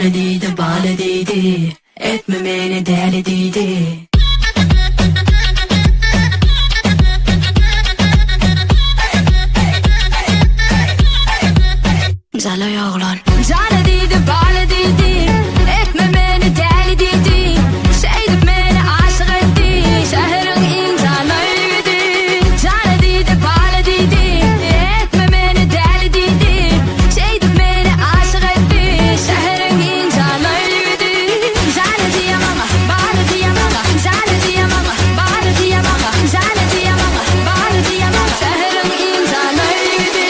Canı değdi, balı değdi, etme beni deli değdi. Zala oğlan. Canı değdi, balı değdi, etme beni deli değdi. Sevdik beni aşık etti, şehrin en canlıydı. Canı değdi, balı değdi, etme beni deli değdi. Sevdik beni aşık etti, şehrin en canlıydı. Canı diyem ama, balı diyem ama, canı diyem ama, balı diyem ama, canı diyem ama, balı diyem ama, şehrin en canlıydı.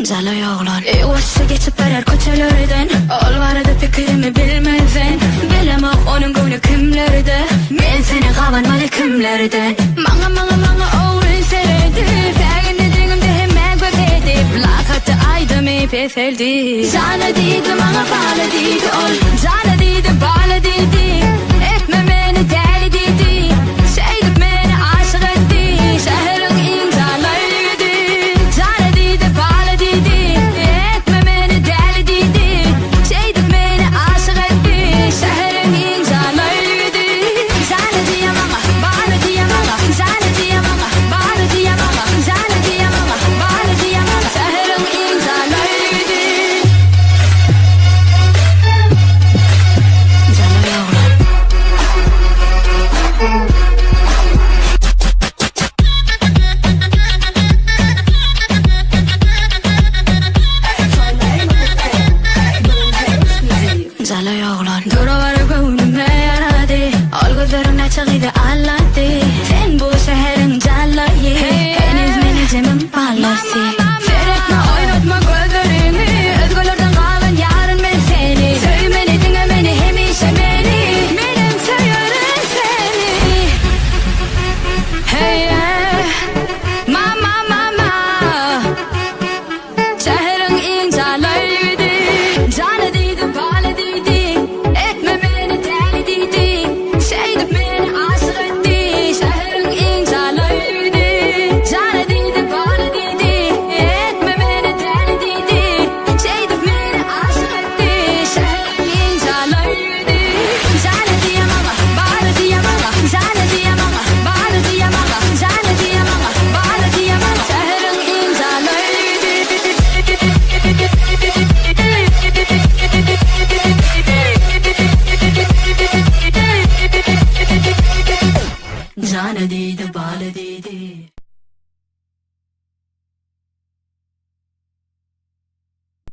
Zala oğlan. Yavaşça geçip verer koçalardan, ol vardı fikrimi bilmezsen. Bilemem onun gönlü kimlerde, ben seni kavanmalı kimlerden. Mana oğlun seredi, fagin dediğimde hemen gökedi. Plakatı aydım hep efeldi. Canı değdi, bana bağlı değdi ol. Canı değdi, bağlı değdi, etme beni deli değdi. Sevdik beni aşık etti, şehrin en canlıydı. Canı değdi, bağlı değdi, etme beni deli değdi. Sevdik beni aşık etti, şehrin en canlıydı. Canı diyem ama, bağlı diyem ama, canı diyem ama, bağlı diyem ama, canı diyem ama, bağlı diyem ama, şehrin en canlıydı. Zala oğlan. Zala oğlan. Dura var gönlüme yaradı, ol gözlerin açığıydı anladı. Sen bu şehrin canlıyı, henüz menecemin parlası. Seyretme, oynatma gözlerini, özgürlerden kalan yarın ben seni. Söymeni, dinlemeni, hemişe beni, benim seviyorum seni. Hey yeah, mama şehrin en canlıydı. Canı değdi, balı değdi, etme beni deli değdi. Sevdik beni aşık etti, şehrin en canlıydı. Canı değdi, balı değdi, etme beni deli değdi. Sevdik beni aşık etti, şehrin en canlıydı. Canı diyem ama, balı diyem ama, canı diyem ama, balı diyem ama, canı diyem ama, balı diyem ama, şehrin en canlıydı. Canı değdi, balı değdi.